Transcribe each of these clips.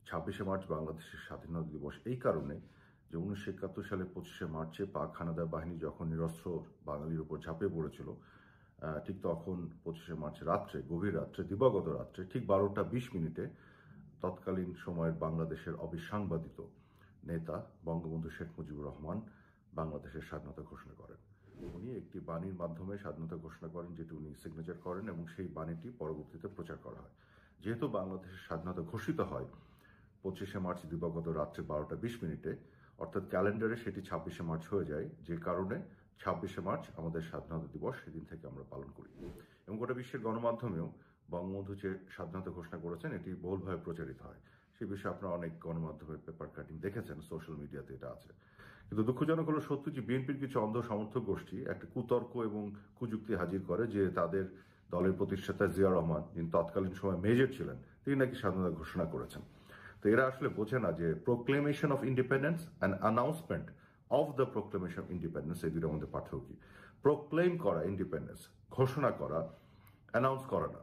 26শে March বাংলাদেশের স্বাধীনতা দিবস এই কারণে যে 1971 সালে 25শে মার্চে পাক হানাদার বাহিনী যখন নিরস্ত্র বাঙালির উপর ঝাঁপিয়ে পড়েছিল, ঠিক তখন 25শে মার্চ রাত্রে, গভীর রাত্রে, দিবাগত রাত্রে ঠিক 12টা 20 মিনিটে তৎকালীন সময়ের বাংলাদেশের অবিসংবাদিত নেতা বঙ্গবন্ধু শেখ মুজিবুর রহমান বাংলাদেশের স্বাধীনতা ঘোষণা করেন। উনি একটি বাণীর মাধ্যমে স্বাধীনতা ঘোষণা করেন, যেটি উনি সিগনেচার করেন এবং সেই বাণীটি পরবর্তীতে প্রচার করা হয়। যেহেতু বাংলাদেশের স্বাধীনতা ঘোষিত হয় 25শে মার্চ দিবাগত রাত্রে 12টা 20 মিনিটে, অর্থাৎ ক্যালেন্ডারে সেটি 26শে মার্চ হয়ে যায়, যে কারণে 26শে মার্চ আমাদের স্বাধীনতা দিবস সেদিন থেকে আমরা পালন করি। এবং গোটা বিশ্বের গণমাধ্যমেও বঙ্গবন্ধু যে স্বাধীনতা ঘোষণা করেছেন এটি বহুলভাবে প্রচারিত হয়। সেই বিষয়ে আপনারা অনেক গণমাধ্যমের পেপার কাটিং দেখেছেন, সোশ্যাল মিডিয়াতে এটা আছে। কিন্তু দুঃখজনক হলো সত্য যে বিএনপির কিছু অন্ধ সমর্থক গোষ্ঠী একটা কুতর্ক এবং কুযুক্তি হাজির করে যে তাদের দলের প্রতিষ্ঠাতা জিয়া রহমান, যিনি তৎকালীন সময় মেজর ছিলেন, তিনি নাকি স্বাধীনতা ঘোষণা করেছেন। তো এরা আসলে বোঝে না যে proclamation of independence and announcement of the proclamation of independence, এই দুটোর মধ্যে পার্থক্য কি। প্রোক্লেম করা ইন্ডিপেন্ডেন্স, ঘোষণা করা, অ্যানাউন্স করা না।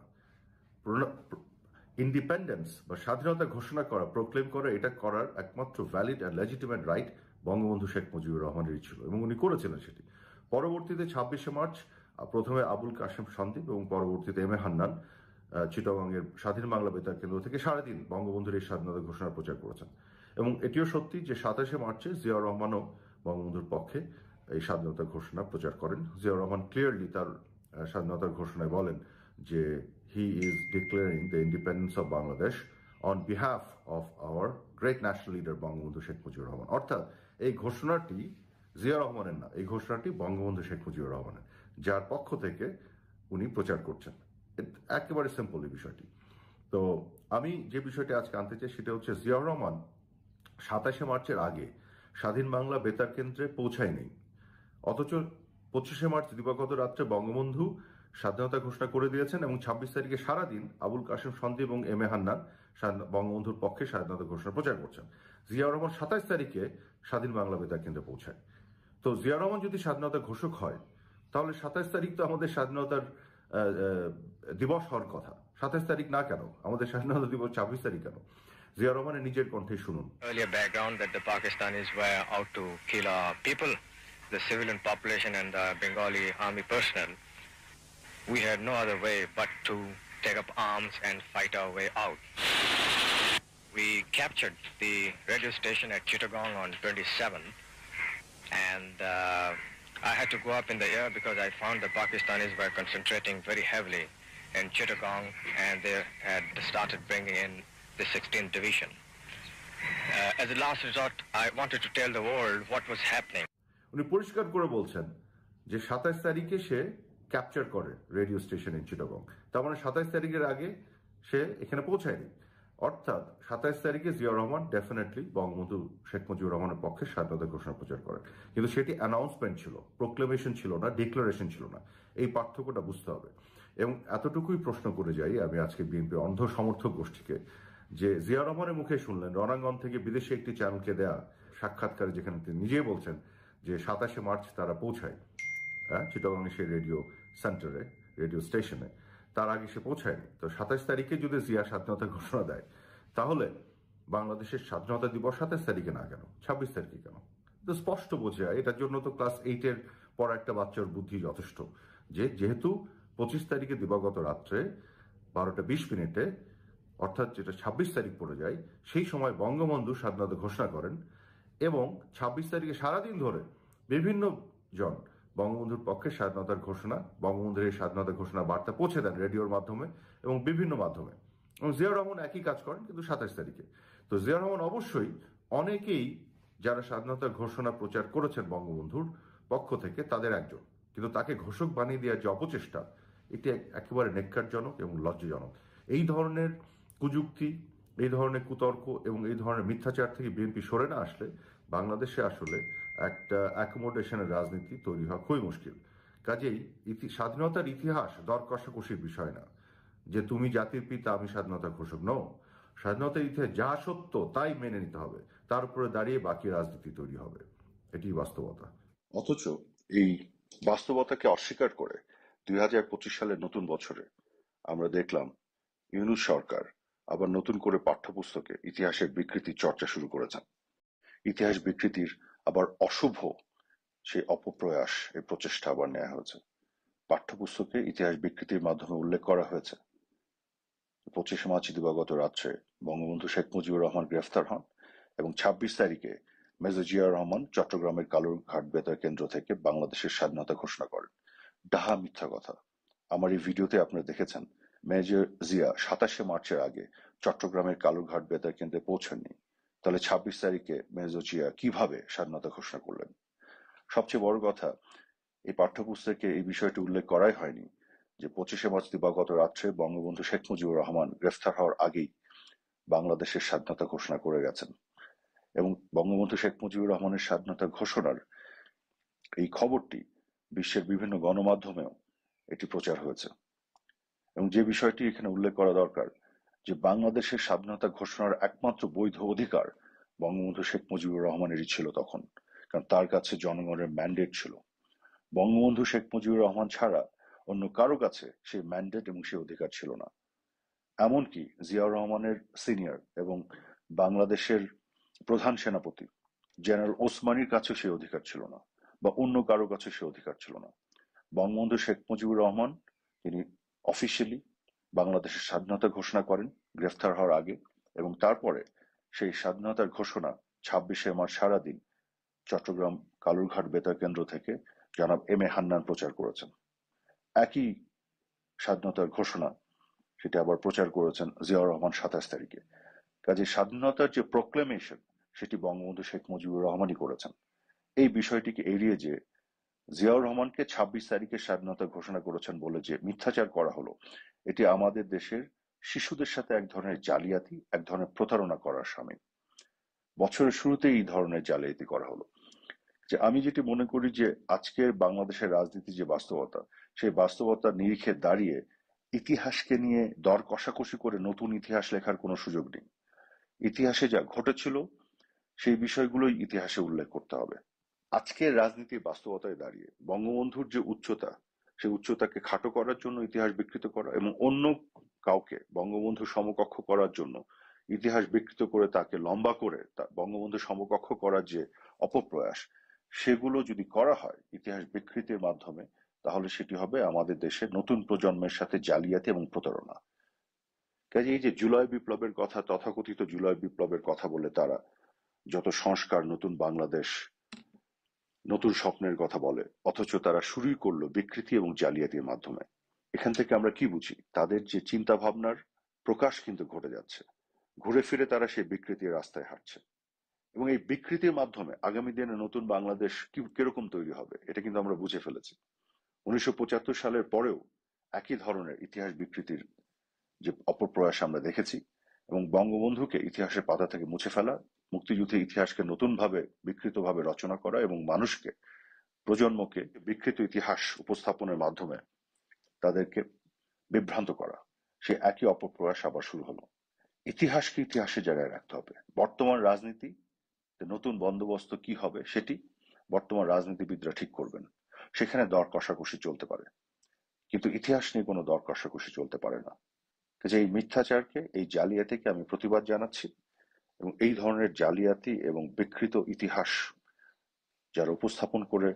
ইন্ডিপেন্ডেন্স বা স্বাধীনতা ঘোষণা করা, প্রোক্লেম করা, এটা করার একমাত্র valid and legitimate right Bangabandhu Sheikh Mujibur রহমানেরই ছিল এবং উনি করেছিলেন সেটি। পরবর্তীতে 26শে মার্চ প্রথমে আবুল কাশেম সন্দীপ এবং পরবর্তীতে এম এ হান্নান চিটাগংয়ের স্বাধীন বাংলা বেতার কেন্দ্র থেকে সারাদিন বঙ্গবন্ধুর এই স্বাধীনতা ঘোষণার প্রচার করেছেন। এবং এটিও সত্যি যে 27শে মার্চে জিয়াউর রহমানও বঙ্গবন্ধুর পক্ষে এই স্বাধীনতা ঘোষণা প্রচার করেন। জিয়াউর রহমান ক্লিয়ারলি তার স্বাধীনতার ঘোষণায় বলেন যে he is declaring the independence of Bangladesh on behalf of our great national leader Bangabandhu Sheikh Mujibur Rahman. অর্থাৎ এই ঘোষণাটি জিয়া রহমানের না, এই ঘোষণাটি বঙ্গবন্ধু শেখ মুজিবুর রহমানের, যার পক্ষ থেকে উনি প্রচার করছেন। একেবারে সিম্পল এই বিষয়টি। তো আমি যে বিষয়টি আজকে আনতে চাই সেটা হচ্ছে জিয়াউর রহমান 27শে মার্চের আগে স্বাধীন বাংলা বেতার কেন্দ্রে পৌঁছায়নি, অথচ 25শে মার্চ দিবাগত রাত্রে বঙ্গবন্ধু স্বাধীনতা ঘোষণা করে দিয়েছেন এবং 26 তারিখে সারাদিন আবুল কাশেম সন্দীপ এবং এম এ হান্নান বঙ্গবন্ধুর পক্ষে স্বাধীনতা ঘোষণা প্রচার করছেন। জিয়াউর রহমান 27 তারিখে স্বাধীন বাংলা বেতার কেন্দ্রে পৌঁছায়। তো জিয়াউর রহমান যদি স্বাধীনতা ঘোষক হয় তাহলে 27 তারিখ তো আমাদের স্বাধীনতার দিবস হওয়ার কথা। 27 তারিখ না কেন? আমাদের স্বাধীনতা দিবস 26 তারিখ কেন? জিয়া রহমানের নিজের কণ্ঠে শুনুন। Earlier background that the Pakistanis were out to kill our people, the civilian population and the Bengali army personnel. We had no other way but to take up arms and fight our way out. We captured the radio station at Chittagong on 27, and I had to go up in the air because I found the Pakistanis were concentrating very heavily in Chittagong, and they had started bringing in the 16th Division. As a last resort, I wanted to tell the world what was happening. উনি পরিষ্কার করে বলছেন যে 27 তারিখে সে capture করে radio station in Chittagong. তার মানে 27 তারিখের আগে সে এখানে পৌঁছায়নি। অর্থাৎ 27 তারিখে জিয়া রহমান ডেফিনেটলি বঙ্গবন্ধু শেখ মুজিবুর রহমানের পক্ষে স্বাধীনতা ঘোষণা প্রচার করেন, কিন্তু সেটি অ্যানাউন্সমেন্ট ছিল, প্রোক্লেমেশন ছিল না, ডিক্লারেশন ছিল না। এই পার্থক্যটা বুঝতে হবে। এবং এতটুকুই প্রশ্ন করে যাই আমি আজকে বিএনপি অন্ধ সমর্থক গোষ্ঠীকে, যে জিয়া রহমানের মুখে শুনলেন রণাঙ্গন থেকে বিদেশে একটি চ্যানেলকে দেয়া সাক্ষাৎকারে, যেখানে তিনি নিজেই বলছেন যে 27শে মার্চ তারা পৌঁছায় চিটাগংয়ে সেই রেডিও সেন্টারে, রেডিও স্টেশনে, তার আগে সে পৌঁছায়নি। তো 27 তারিখে যদি জিয়া স্বাধীনতা ঘোষণা দেয় তাহলে বাংলাদেশের স্বাধীনতা দিবস 27 তারিখে না কেন, 26 তারিখে কেন? তো স্পষ্ট বোঝা যায়। এটার জন্য তো ক্লাস 8-এর পর একটা বাচ্চার বুদ্ধি যথেষ্ট, যে যেহেতু 25 তারিখে দিবাগত রাত্রে 12টা 20 মিনিটে, অর্থাৎ যেটা 26 তারিখ পড়ে যায়, সেই সময় বঙ্গবন্ধু স্বাধীনতা ঘোষণা করেন এবং 26 তারিখে সারাদিন ধরে বিভিন্ন জন বঙ্গবন্ধুর পক্ষে স্বাধীনতার ঘোষণা, বঙ্গবন্ধুর এই স্বাধীনতা ঘোষণা বার্তা পৌঁছে দেন রেডিওর মাধ্যমে এবং বিভিন্ন মাধ্যমে। এবং জিয়া রহমান একই কাজ করেন, কিন্তু 27 তারিখে। তো জিয়া রহমান অবশ্যই অনেকেই যারা স্বাধীনতার ঘোষণা প্রচার করেছেন বঙ্গবন্ধুর পক্ষ থেকে তাদের একজন, কিন্তু তাকে ঘোষক বানিয়ে দেওয়ার যে অপচেষ্টা, এটি একেবারে নেক্কারজনক এবং লজ্জাজনক। এই ধরনের কুযুক্তি, এই ধরনের কুতর্ক এবং এই ধরনের মিথ্যাচার থেকে বিএনপি সরে না আসলে বাংলাদেশে আসলে একটা অ্যাকোমোডেশনের রাজনীতি তৈরি হওয়া খুবই মুশকিল। কাজেই স্বাধীনতার ইতিহাস দর কষাকষির বিষয় না, যে তুমি জাতির পিতা আমি স্বাধীনতা ঘোষক। নও, স্বাধীনতার ইতিহাস যা সত্য তাই মেনে নিতে হবে, তার উপরে দাঁড়িয়ে বাকি রাজনীতি তৈরি হবে। এটি বাস্তবতা। অথচ এই বাস্তবতাকে অস্বীকার করে 2025 সালের নতুন বছরে আমরা দেখলাম ইউনূস সরকার আবার নতুন করে পাঠ্যপুস্তকে ইতিহাসের বিকৃতির চর্চা শুরু করেছেন। ইতিহাস বিকৃতির আবার অশুভ সেই অপপ্রয়াস, এই প্রচেষ্টা আবার নেওয়া হয়েছে। পাঠ্যপুস্তকে ইতিহাস বিকৃতির মাধ্যমে উল্লেখ করা হয়েছে 25শে মার্চ দিবাগত রাত্রে বঙ্গবন্ধু শেখ মুজিবুর রহমান গ্রেফতার হন এবং 26 তারিখে মেজর জিয়াউর রহমান চট্টগ্রামের কালুরঘাট বেতার কেন্দ্র থেকে বাংলাদেশের স্বাধীনতা ঘোষণা করেন। ডাহা মিথ্যা কথা। আমার এই ভিডিওতে আপনারা দেখেছেন মেজর জিয়া 27শে মার্চের আগে চট্টগ্রামের কালুরঘাট বেতার কেন্দ্রে পৌঁছাননি। তাহলে 26 তারিখে মেজর জিয়া কিভাবে স্বাধীনতা ঘোষণা করলেন? সবচেয়ে বড় কথা, এই পাঠ্যপুস্তকে এই বিষয়টি উল্লেখ করাই হয়নি যে 25শে মার্চ দিবাগত রাত্রে বঙ্গবন্ধু শেখ মুজিবুর রহমান গ্রেফতার হওয়ার আগেই বাংলাদেশের স্বাধীনতা ঘোষণা করে গেছেন এবং বঙ্গবন্ধু শেখ মুজিবুর রহমানের স্বাধীনতা ঘোষণার এই খবরটি বিশ্বের বিভিন্ন গণমাধ্যমেও এটি প্রচার হয়েছে। এবং যে বিষয়টি এখানে উল্লেখ করা দরকার যে বাংলাদেশের স্বাধীনতা ঘোষণার একমাত্র বৈধ অধিকার বঙ্গবন্ধু শেখ মুজিবুর রহমানেরই ছিল তখন, কারণ তার কাছে জনগণের ম্যান্ডেট ছিল। বঙ্গবন্ধু শেখ মুজিবুর রহমান ছাড়া অন্য কারো কাছে সেই ম্যান্ডেট এবং সেই অধিকার ছিল না। এমনকি জিয়াউর রহমানের সিনিয়র এবং বাংলাদেশের প্রধান সেনাপতি জেনারেল ওসমানীর কাছে সেই অধিকার ছিল না, বা অন্য কারো কাছে সেই অধিকার ছিল না। বঙ্গবন্ধু শেখ মুজিবুর রহমান তিনি অফিসিয়ালি বাংলাদেশের স্বাধীনতা ঘোষণা করেন গ্রেফতার হওয়ার আগে, এবং তারপরে সেই স্বাধীনতার ঘোষণা 26শে মার্চ সারাদিন চট্টগ্রাম কালুরঘাট বেতার কেন্দ্র থেকে জনাব এম এ হান্নান প্রচার করেছেন। একই স্বাধীনতার ঘোষণা সেটা আবার প্রচার করেছেন জিয়াউর রহমান 27 তারিখে। কাজে স্বাধীনতার যে প্রোক্লেমেশন সেটি বঙ্গবন্ধু শেখ মুজিবুর রহমানই করেছেন। এই বিষয়টিকে এড়িয়ে যে জিয়াউর রহমানকে 26 তারিখে স্বাধীনতা ঘোষণা করেছেন বলে যে মিথ্যাচার করা হলো, এটি আমাদের দেশের শিশুদের সাথে এক ধরনের জালিয়াতি, এক ধরনের প্রতারণা করার সামিল। বছরের শুরুতেই এই ধরনের জালিয়াতি করা হলো। যে আমি যেটি মনে করি যে আজকের বাংলাদেশের রাজনীতি যে বাস্তবতা, সেই বাস্তবতার নিরিখে দাঁড়িয়ে ইতিহাসকে নিয়ে দর কষাকষি করে নতুন ইতিহাস লেখার কোনো সুযোগ নেই। ইতিহাসে যা ঘটেছিল সেই বিষয়গুলোই ইতিহাসে উল্লেখ করতে হবে। আজকের রাজনীতির বাস্তবতায় দাঁড়িয়ে বঙ্গবন্ধুর যে উচ্চতা, সেই উচ্চতাকে খাটো করার জন্য ইতিহাস বিকৃত করা এবং অন্য কাউকে বঙ্গবন্ধুর সমকক্ষ করার জন্য ইতিহাস বিকৃত করে তাকে লম্বা করে বঙ্গবন্ধু সমকক্ষ করার যে অপপ্রয়াস, সেগুলো যদি করা হয় ইতিহাস বিকৃতির মাধ্যমে, তাহলে সেটি হবে আমাদের দেশের নতুন প্রজন্মের সাথে জালিয়াতি এবং প্রতারণা। কাজে এই যে জুলাই বিপ্লবের কথা, তথাকথিত জুলাই বিপ্লবের কথা বলে তারা যত সংস্কার, নতুন বাংলাদেশ, নতুন স্বপ্নের কথা বলে, অথচ তারা শুরুই করলো বিকৃতি এবং জালিয়াতির মাধ্যমে। এখান থেকে আমরা কি বুঝি? তাদের যে চিন্তা ভাবনার প্রকাশ কিন্তু ঘটে যাচ্ছে। ঘুরে ফিরে তারা সেই বিকৃতির রাস্তায় হাঁটছে এবং এই বিকৃতির মাধ্যমে আগামী দিনে নতুন বাংলাদেশ কিরকম তৈরি হবে এটা কিন্তু আমরা বুঝে ফেলেছি। 1975 সালের পরেও একই ধরনের ইতিহাস বিকৃতির যে অপপ্রয়াস আমরা দেখেছি এবং বঙ্গবন্ধুকে ইতিহাসের পাতা থেকে মুছে ফেলা, মুক্তিযুদ্ধের ইতিহাসকে নতুনভাবে বিকৃতভাবে রচনা করা এবং মানুষকে, প্রজন্মকে বিকৃত ইতিহাস উপস্থাপনের মাধ্যমে তাদেরকে বিভ্রান্ত করা, সে একই অপপ্রয়াস আবার শুরু হলো। ইতিহাসকে ইতিহাসের জায়গায় রাখতে হবে। বর্তমান রাজনীতি নতুন বন্দোবস্ত কি হবে সেটি বর্তমান রাজনীতিবিদরা ঠিক করবেন। সেখানে দর কষাকষি চলতে পারে, কিন্তু ইতিহাস নিয়ে কোনো দর কষাকষি চলতে পারে না। যে এই মিথ্যাচারকে, এই জালিয়াতিকে আমি প্রতিবাদ জানাচ্ছি এবং এই ধরনের জালিয়াতি এবং বিকৃত ইতিহাস যারা উপস্থাপন করে